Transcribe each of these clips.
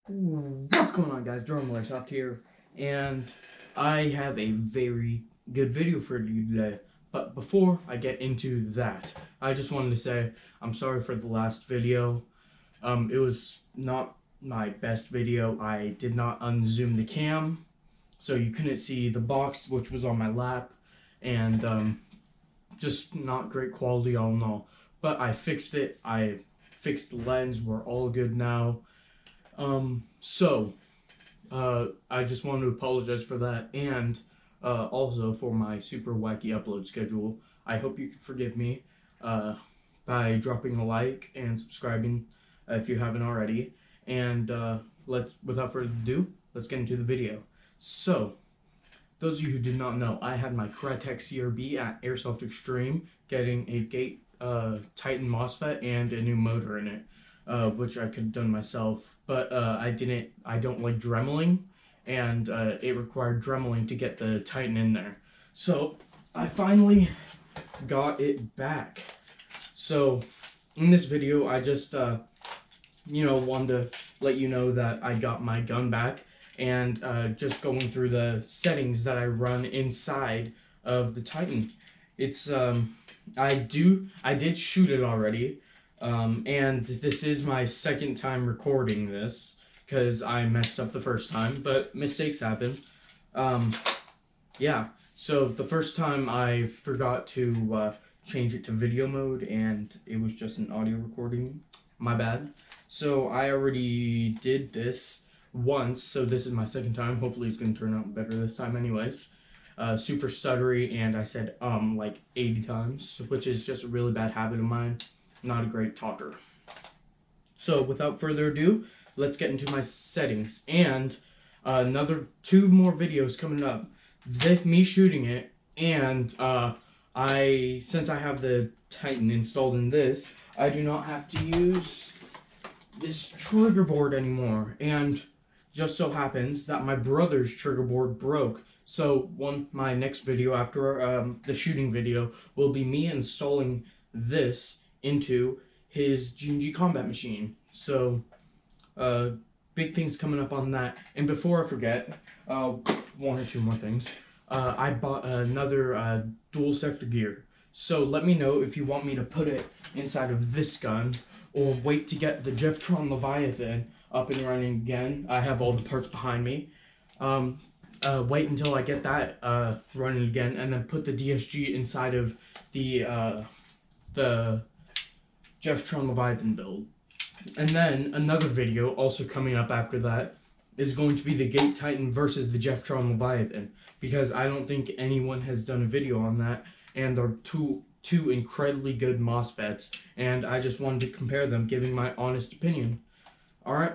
What's going on, guys? Soft here, and I have a very good video for you today. But before I get into that, I just wanted to say I'm sorry for the last video. It was not my best video. I did not unzoom the cam, so you couldn't see the box which was on my lap, and just not great quality all in all. But I fixed it. I fixed the lens. We're all good now. I just wanted to apologize for that, and also for my super wacky upload schedule. I hope you can forgive me by dropping a like and subscribing if you haven't already. And without further ado, let's get into the video. So, those of you who did not know, I had my Krytac CRB at Airsoft Extreme, getting a gate Titan MOSFET and a new motor in it. Which I could have done myself, but I didn't. I don't like dremeling, and it required dremeling to get the Titan in there. So I finally got it back. So in this video, I just wanted to let you know that I got my gun back, and just going through the settings that I run inside of the Titan. It's I did shoot it already. And this is my second time recording this because I messed up the first time, but mistakes happen. Yeah, so the first time I forgot to change it to video mode and it was just an audio recording. My bad. So I already did this once, so this is my second time. Hopefully it's going to turn out better this time anyways. Super stuttery, and I said like 80 times, which is just a really bad habit of mine. Not a great talker. So without further ado, let's get into my settings. And another 2 more videos coming up with me shooting it. And since I have the Titan installed in this, I do not have to use this trigger board anymore. And just so happens that my brother's trigger board broke. So my next video after the shooting video will be me installing this into his G&G combat machine. So big things coming up on that. And before I forget, 1 or 2 more things. I bought another dual sector gear. So let me know if you want me to put it inside of this gun or wait to get the Jeftron Leviathan up and running again. I have all the parts behind me. Wait until I get that running again, and then put the DSG inside of the Jeftron Leviathan build. And then another video also coming up after that is going to be the Gate Titan versus the Jeftron Leviathan, because I don't think anyone has done a video on that, and they're two incredibly good MOSFETs, and I just wanted to compare them, giving my honest opinion. Alright,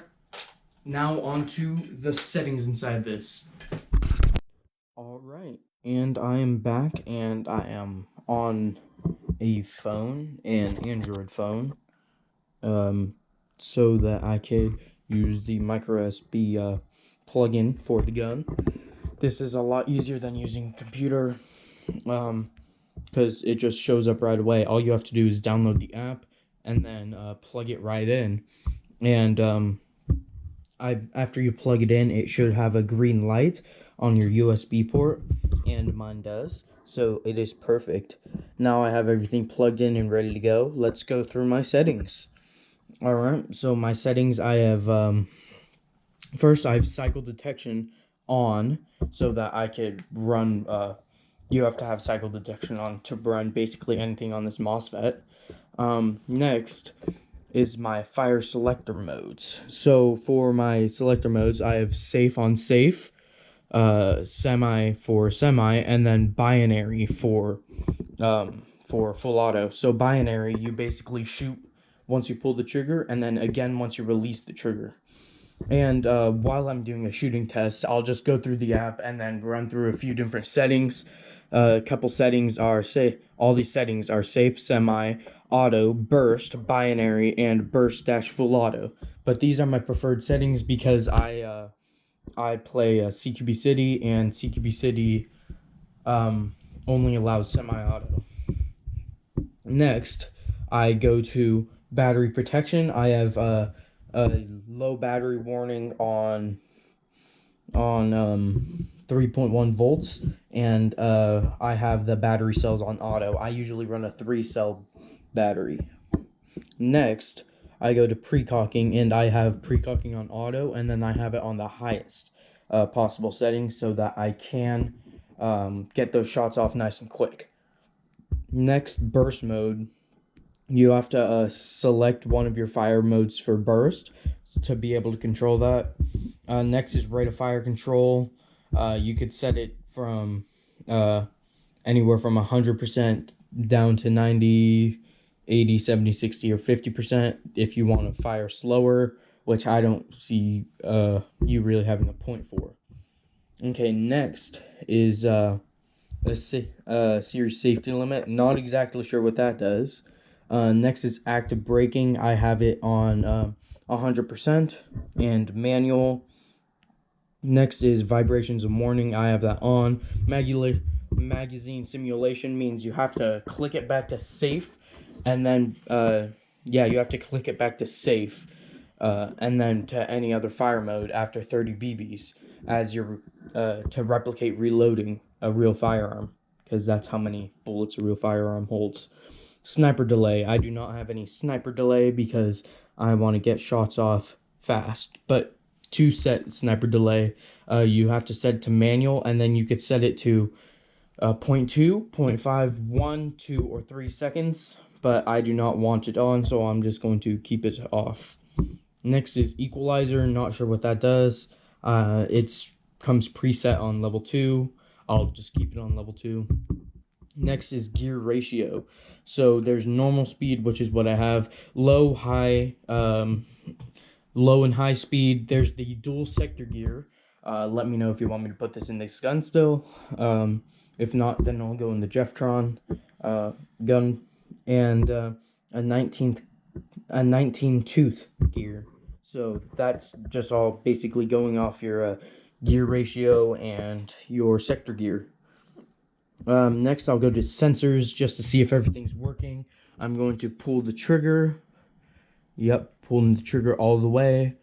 now on to the settings inside this. Alright, and I am back, and I am on a phone, an Android phone, so that I could use the micro USB plug-in for the gun. This is a lot easier than using a computer, because it just shows up right away. All you have to do is download the app and then plug it right in. And after you plug it in, it should have a green light on your USB port, and mine does. So it is perfect. Now I have everything plugged in and ready to go. Let's go through my settings. Alright, so my settings, I have, first I have cycle detection on, so that I could run, you have to have cycle detection on to run basically anything on this MOSFET. Next is my fire selector modes. So for my selector modes, I have safe on safe, semi for semi, and then binary for full auto. So binary, you basically shoot once you pull the trigger, and then again once you release the trigger. And while I'm doing a shooting test, I'll just go through the app and then run through a few different settings. A couple settings are all these settings are safe, semi, auto, burst, binary, and burst-full auto. But these are my preferred settings because I play CQB City, and CQB City only allows semi-auto. Next, I go to battery protection. I have a low battery warning on 3.1 volts, and I have the battery cells on auto. I usually run a 3-cell battery. Next, I go to precocking, and I have precocking on auto, and then I have it on the highest possible setting so that I can get those shots off nice and quick. Next, burst mode. You have to select one of your fire modes for burst to be able to control that. Next is rate of fire control. You could set it from anywhere from 100% down to 90, 80, 70, 60, or 50% if you want to fire slower, which I don't see you really having a point for. Okay, next is a series safety limit. Not exactly sure what that does. Next is active braking. I have it on 100% and manual. Next is vibrations of warning. I have that on. Magazine simulation means you have to click it back to safe, and then you have to click it back to safe, and then to any other fire mode after 30 BBs as you're to replicate reloading a real firearm, because that's how many bullets a real firearm holds. Sniper delay. I do not have any sniper delay because I want to get shots off fast. But to set sniper delay, you have to set it to manual, and then you could set it to 0.2, 0.5, 1, 2, or 3 seconds. But I do not want it on, so I'm just going to keep it off. Next is equalizer. Not sure what that does. It comes preset on level 2. I'll just keep it on level 2. Next is gear ratio. So there's normal speed, which is what I have. Low, high, low and high speed. There's the dual sector gear. Let me know if you want me to put this in this gun still. If not, then I'll go in the Jeftron gun, and a 19 tooth gear. So that's just all basically going off your gear ratio and your sector gear. Next, I'll go to sensors just to see if everything's working. I'm going to pull the trigger. Yep, pulling the trigger all the way.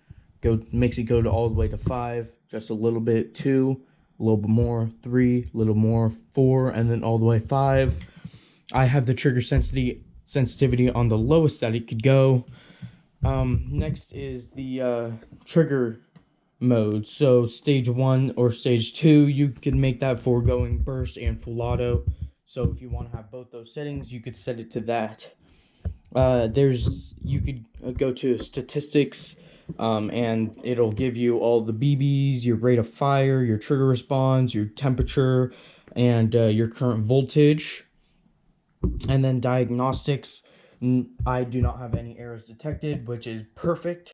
Makes it go to all the way to 5. Just a little bit. 2, a little bit more. 3, a little more. 4, and then all the way 5. I have the trigger sensitivity on the lowest that it could go. Next is the trigger mode. So stage 1 or stage 2, you can make that for going burst and full auto. So if you want to have both those settings, you could set it to that. You could go to statistics, and it'll give you all the BBs, your rate of fire, your trigger response, your temperature, and your current voltage. And then diagnostics. I do not have any errors detected, which is perfect.